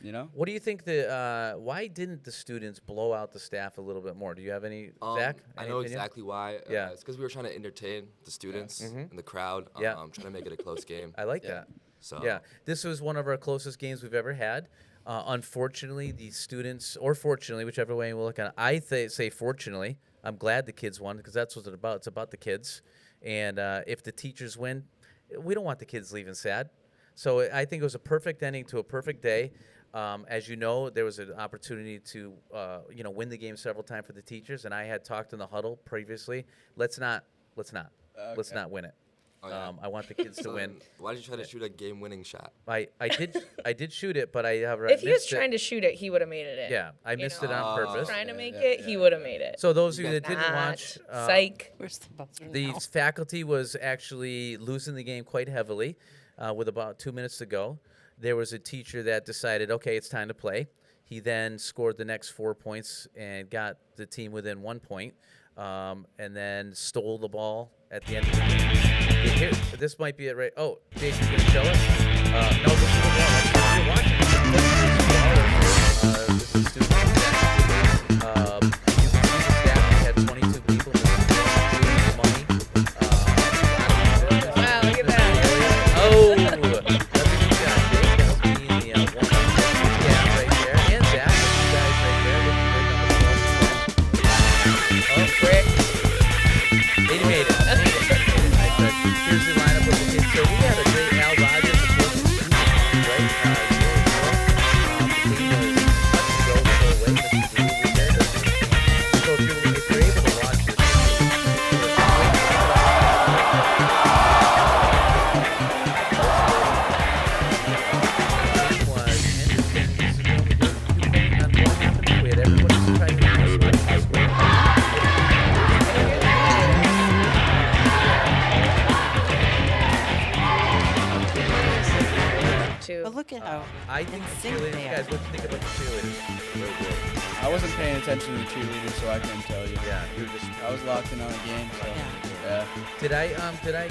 you know. What do you think why didn't the students blow out the staff a little bit more? Do you have any, Zach? I any know opinion? exactly why. Yeah. It's because we were trying to entertain the students Mhm. and the crowd. Yeah. Trying to make it a close game. I like that. So Yeah, this was one of our closest games we've ever had. Unfortunately, the students, or fortunately, whichever way we'll look at it, I say fortunately. I'm glad the kids won because that's what it's about. It's about the kids. And if the teachers win, we don't want the kids leaving sad. So I think it was a perfect ending to a perfect day. As you know, there was an opportunity to win the game several times for the teachers, and I had talked in the huddle previously. Let's not win it. Oh, yeah. I want the kids to So win. then why did you try to shoot a game-winning shot? I did shoot it, but I have If he was missed it. trying to shoot it, he would have made it in. Yeah, I missed it on Oh. purpose. Trying to make it, he would have made it. So those of you that Not. didn't watch, Psych. Where's the buzzer the now? faculty was actually losing the game quite heavily with about 2 minutes to go. There was a teacher that decided, okay, it's time to play. He then scored the next 4 points and got the team within 1 point, and then stole the ball at the end of the game. Here, this might be it, right? Oh, Jason, can you show us? No, this is the ball. If you're watching this is student. You can see the stat too. But look at how I think in the sync cheerleaders, they guys, are. what do you think about the cheerleaders? Real good. I wasn't paying attention to the cheerleaders, so I couldn't tell you. Yeah, you were just. I was locked in on a game, so yeah.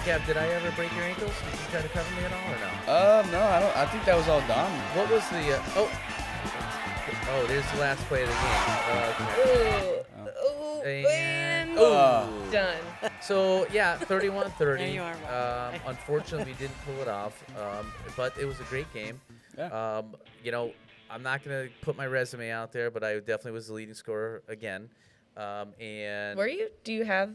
Gab, did I ever break your ankles? Did you try to cover me at all or no? No, I don't. I think that was all Dom. What was the? Oh, there's the last play of the game. Ooh, And done. So yeah, 31-30. There you are, Rob. Unfortunately, we didn't pull it off, but it was a great game. Yeah. I'm not gonna put my resume out there, but I definitely was the leading scorer again. And Were you? Do you have,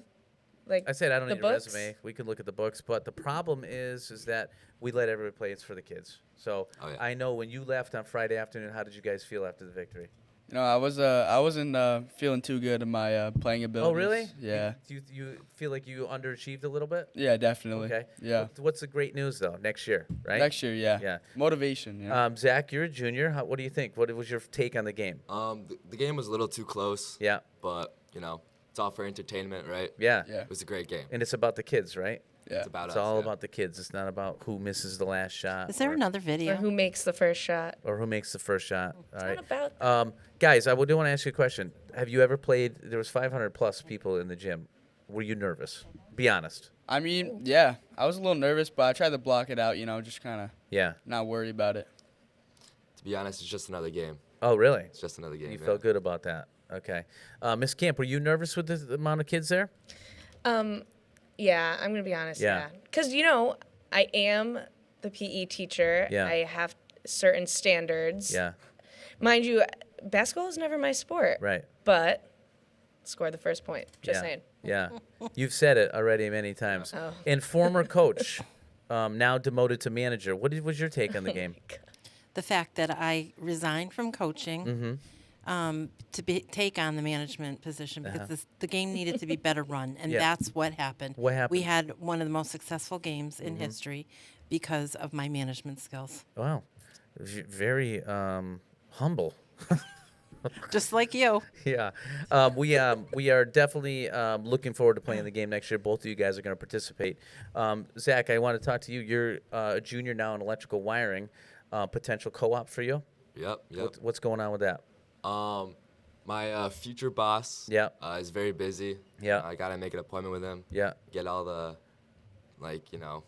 like, I said I don't the need books? a resume. We can look at the books, but the problem is that we let everybody play. It's for the kids. So I know when you left on Friday afternoon, how did you guys feel after the victory? No, I wasn't feeling too good in my playing abilities. Oh, really? Yeah. Do you feel like you underachieved a little bit? Yeah, definitely. Okay. Yeah. What's the great news though? Next year, right? Next year, yeah. Yeah. Motivation. Yeah. Zach, you're a junior. What do you think? What was your take on the game? The game was a little too close. Yeah. But it's all for entertainment, right? Yeah. Yeah. It was a great game. And it's about the kids, right? Yeah. It's about It's us. all yeah. about the kids. It's not about who misses the last shot. Is there another video? Or who makes the first shot? Or who makes the first shot. All right. not about that. Guys, I do want to ask you a question. Have you ever played? There was 500 plus people in the gym. Were you nervous? Be honest. I mean, yeah, I was a little nervous, but I tried to block it out. Just kind of not worry about it. To be honest, it's just another game. Oh, really? It's just another game. You felt good about that. Okay. Miss Camp, were you nervous with the amount of kids there? Yeah, I'm gonna be honest. Yeah. Because I am the PE teacher. Yeah. I have certain standards. Yeah. Mind you, basketball is never my sport. Right. But score the first point. Just yeah. saying. Yeah. You've said it already many times. Oh. And former coach, now demoted to manager. What was your take on the game? The fact that I resigned from coaching to take on the management position because the game needed to be better run, and that's what happened. What happened? We had one of the most successful games in history because of my management skills. Wow. Very humble. Just like you. Yeah. We are definitely looking forward to playing the game next year. Both of you guys are going to participate. Zach, I want to talk to you. You're a junior now in electrical wiring. Potential co-op for you? Yep. What's going on with that? My future boss is very busy. Yeah. I got to make an appointment with him. Yeah. Get all the,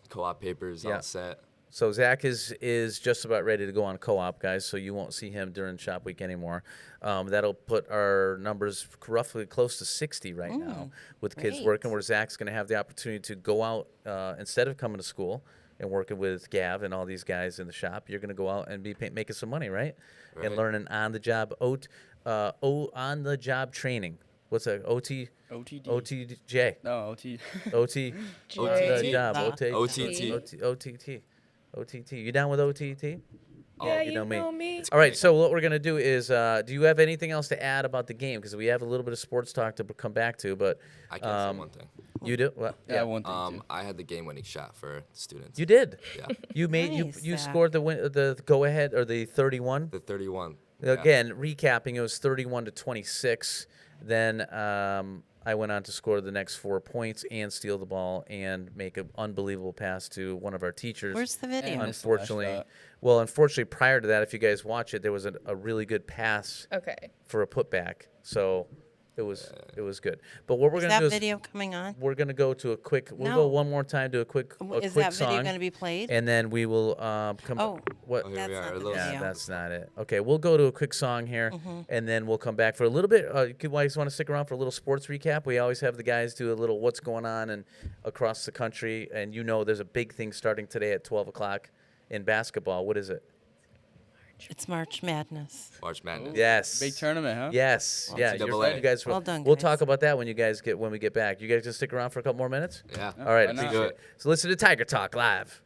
co-op papers all set. So Zach is just about ready to go on co-op, guys, so you won't see him during shop week anymore. That'll put our numbers roughly close to 60 right now with kids working, where Zach's going to have the opportunity to go out instead of coming to school and working with Gav and all these guys in the shop. You're going to go out and be making some money, right? And learning on-the-job on-the-job training. What's that? OT? OTD. OTJ. No, OT. OT. OTT. Job. OTT. OTT. You down with OTT? Yeah, you know me. All right, so what we're going to do is, do you have anything else to add about the game? Because we have a little bit of sports talk to come back to, but... I can say one thing. You do? What? Yeah, one thing too. I had the game-winning shot for students. You did? Yeah. You made Nice, you Zach. scored the go-ahead, or the 31? The 31. Again, recapping, it was 31-26. Then I went on to score the next 4 points and steal the ball and make an unbelievable pass to one of our teachers. Where's the video? And missed the last Unfortunately, shot. unfortunately, prior to that, if you guys watch it, there was a really good pass Okay. for a putback. So it was good. But what we're Is gonna that do is video coming on? we're gonna go to a quick. We'll No. go one more time to a quick Is quick that song. video going to be played? And then we will come. Oh. What? Oh, here That's we are. not A the little video. Yeah, that's not it. Okay, we'll go to a quick song here, and then we'll come back for a little bit. You guys want to stick around for a little sports recap? We always have the guys do a little what's going on and across the country, and there's a big thing starting today at 12 o'clock in basketball. What is it? It's March Madness. March Madness. Yes. Big tournament, huh? Yes. Yeah. NCAA. You guys. Well done, We'll guys. talk about that when we get back. You guys just stick around for a couple more minutes. Yeah. All right. Why not? Appreciate it. So listen to Tiger Talk live.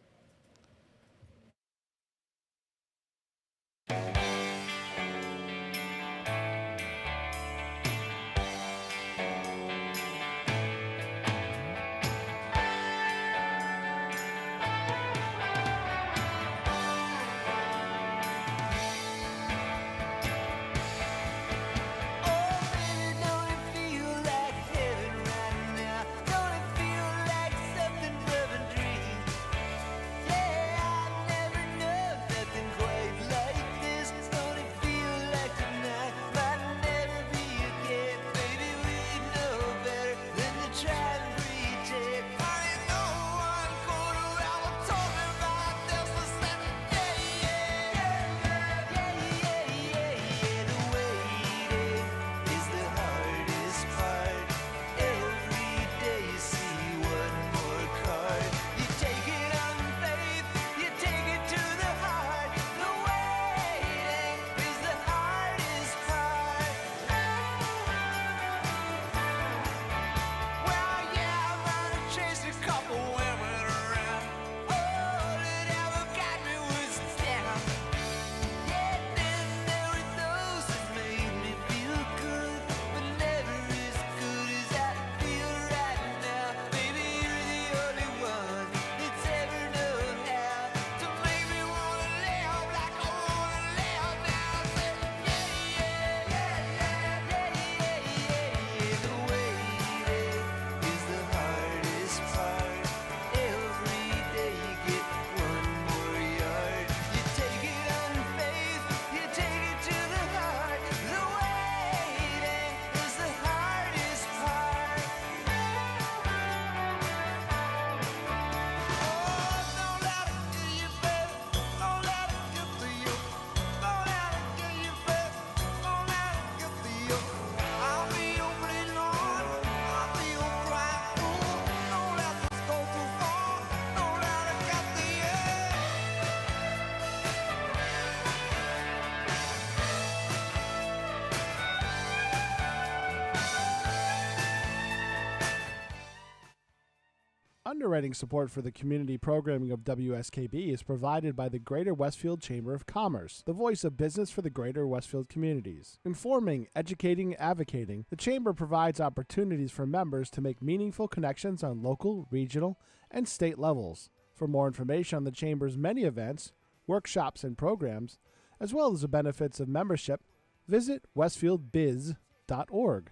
Underwriting support for the community programming of WSKB is provided by the Greater Westfield Chamber of Commerce, the voice of business for the Greater Westfield communities. Informing, educating, advocating, the Chamber provides opportunities for members to make meaningful connections on local, regional, and state levels. For more information on the Chamber's many events, workshops, and programs, as well as the benefits of membership, visit westfieldbiz.org.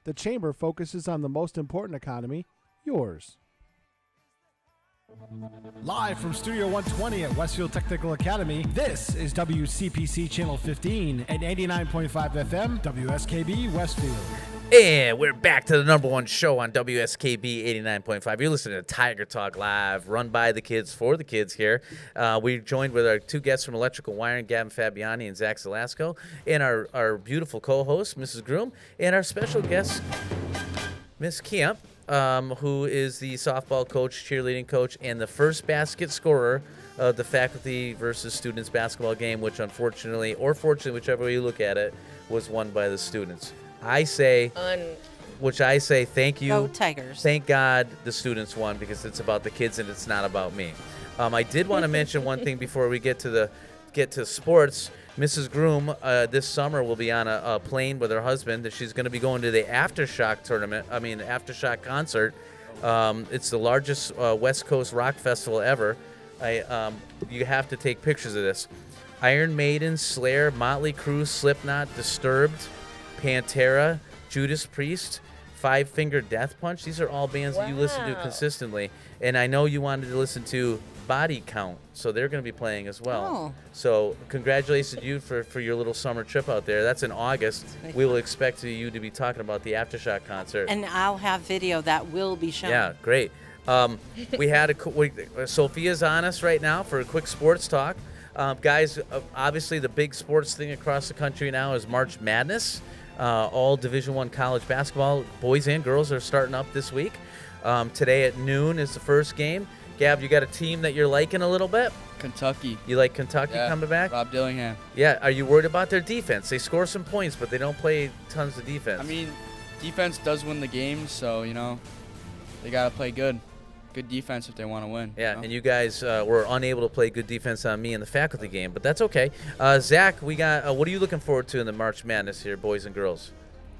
The Chamber focuses on the most important economy, yours. Live from Studio 120 at Westfield Technical Academy, this is WCPC Channel 15 at 89.5 FM, WSKB Westfield. And we're back to the number one show on WSKB 89.5. You're listening to Tiger Talk Live, run by the kids, for the kids here. We're joined with our two guests from Electrical Wiring, Gavin Fabiani and Zach Zelasco, and our beautiful co-host, Mrs. Groom, and our special guest, Miss Kemp, who is the softball coach, cheerleading coach, and the first basket scorer of the faculty versus students basketball game, which unfortunately, or fortunately, whichever way you look at it, was won by the students. I say, thank you. Go Tigers. Thank God the students won, because it's about the kids and it's not about me. I did want to mention one thing before we get to sports. Mrs. Groom this summer will be on a plane with her husband. That she's going to be going to the Aftershock Aftershock concert. It's the largest West Coast rock festival ever. You have to take pictures of this. Iron Maiden, Slayer, Motley Crue, Slipknot, Disturbed, Pantera, Judas Priest, Five Finger Death Punch. These are all bands that you listen to consistently. And I know you wanted to listen to Body Count, so they're going to be playing as well. Oh. So congratulations to you for your little summer trip out there. That's in August. We will expect you to be talking about the Aftershock concert. And I'll have video that will be shown. Yeah, great. We had Sophia's on us right now for a quick sports talk. Guys, obviously the big sports thing across the country now is March Madness. All Division I college basketball, boys and girls, are starting up this week. Today at noon is the first game. Gav, you got a team that you're liking a little bit? Kentucky. You like Kentucky coming back? Rob Dillingham. Yeah. Are you worried about their defense? They score some points, but they don't play tons of defense. I mean, defense does win the game, so, they got to play good. Good defense if they want to win. Yeah, and you guys were unable to play good defense on me in the faculty game, but that's okay. Zach, we got. What are you looking forward to in the March Madness here, boys and girls?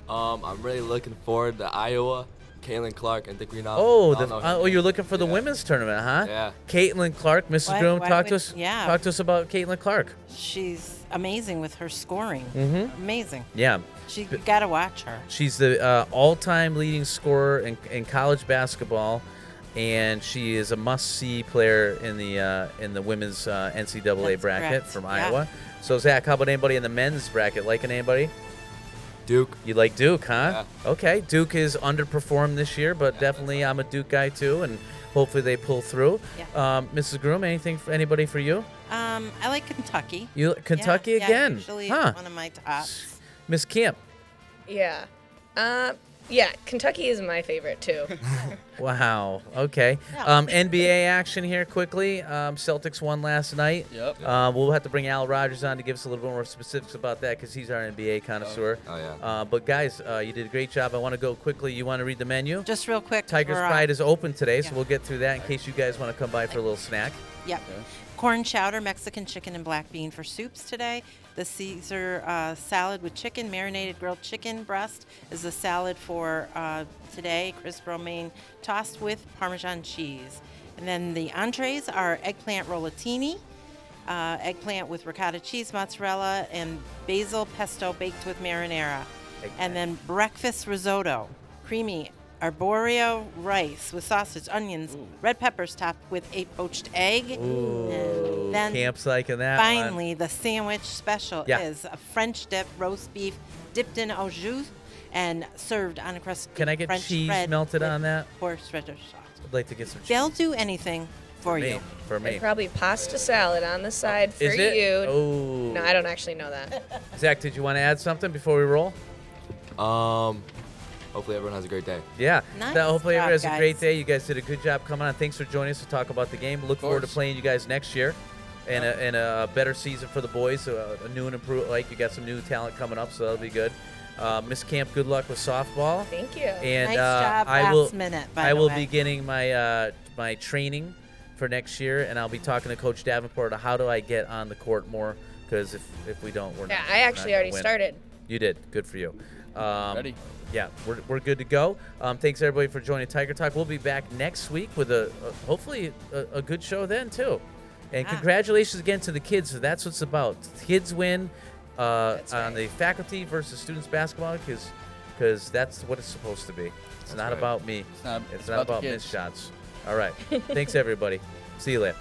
I'm really looking forward to Iowa, Caitlin Clark, and Dick Renown. Oh, you're looking for the women's tournament, huh? Yeah. Caitlin Clark, Mrs. Groom, talk to us. Yeah. Talk to us about Caitlin Clark. She's amazing with her scoring. Mm-hmm. Amazing. Yeah. You got to watch her. She's the all-time leading scorer in college basketball. And she is a must-see player in the women's NCAA bracket from Iowa. So, Zach, how about anybody in the men's bracket? Liking anybody? Duke. You like Duke, huh? Yeah. Okay. Duke is underperformed this year, but definitely I'm a Duke guy too, and hopefully they pull through. Yeah. Mrs. Groom, anybody for you? I like Kentucky. Kentucky yeah, again? Usually huh? One of my tops. Miss Kemp. Yeah. Kentucky is my favorite too. Wow. Okay. NBA action here quickly. Celtics won last night. Yep. We'll have to bring Al Rogers on to give us a little bit more specifics about that, because he's our NBA connoisseur. Oh yeah. But guys, you did a great job. I want to go quickly. You want to read the menu? Just real quick. Tiger's Pride is open today, so we'll get through that in case you guys want to come by for a little snack. Yep. Okay. Corn chowder, Mexican chicken, and black bean for soups today. The Caesar salad with chicken, marinated grilled chicken breast is the salad for today. Crisp romaine tossed with Parmesan cheese. And then the entrees are eggplant rollatini, eggplant with ricotta cheese, mozzarella, and basil pesto baked with marinara. And then breakfast risotto, creamy arborio rice with sausage, onions, red peppers topped with a poached egg. Ooh, and then Camp's liking that finally, one. the sandwich special is a French dip roast beef dipped in au jus and served on a crust. Can I get French cheese bread melted on that? Horseradish sauce. I'd like to get some cheese. They'll do anything for you. For me. And probably pasta salad on the side for Is it? you. Oh. No, I don't actually know that. Zach, did you want to add something before we roll? Hopefully everyone has a great day. Yeah. Nice Hopefully everyone has job, a great guys. day. You guys did a good job coming on. Thanks for joining us to talk about the game. Look forward to playing you guys next year. And a better season for the boys. A new and improved. Like, you got some new talent coming up, so that'll be good. Miss Camp, good luck with softball. Thank you. And Nice job last minute, by I the will way. be getting my my training for next year, and I'll be talking to Coach Davenport. How do I get on the court more? Because if we don't, we're not. I actually already win. started. You did. Good for you. Ready. Yeah, we're good to go. Thanks everybody for joining Tiger Talk. We'll be back next week with hopefully a good show then too. And congratulations again to the kids. So that's what it's about. Kids win on the faculty versus students basketball because that's what it's supposed to be. It's not about me. It's not about the missed kids. shots. All right. Thanks everybody. See you later.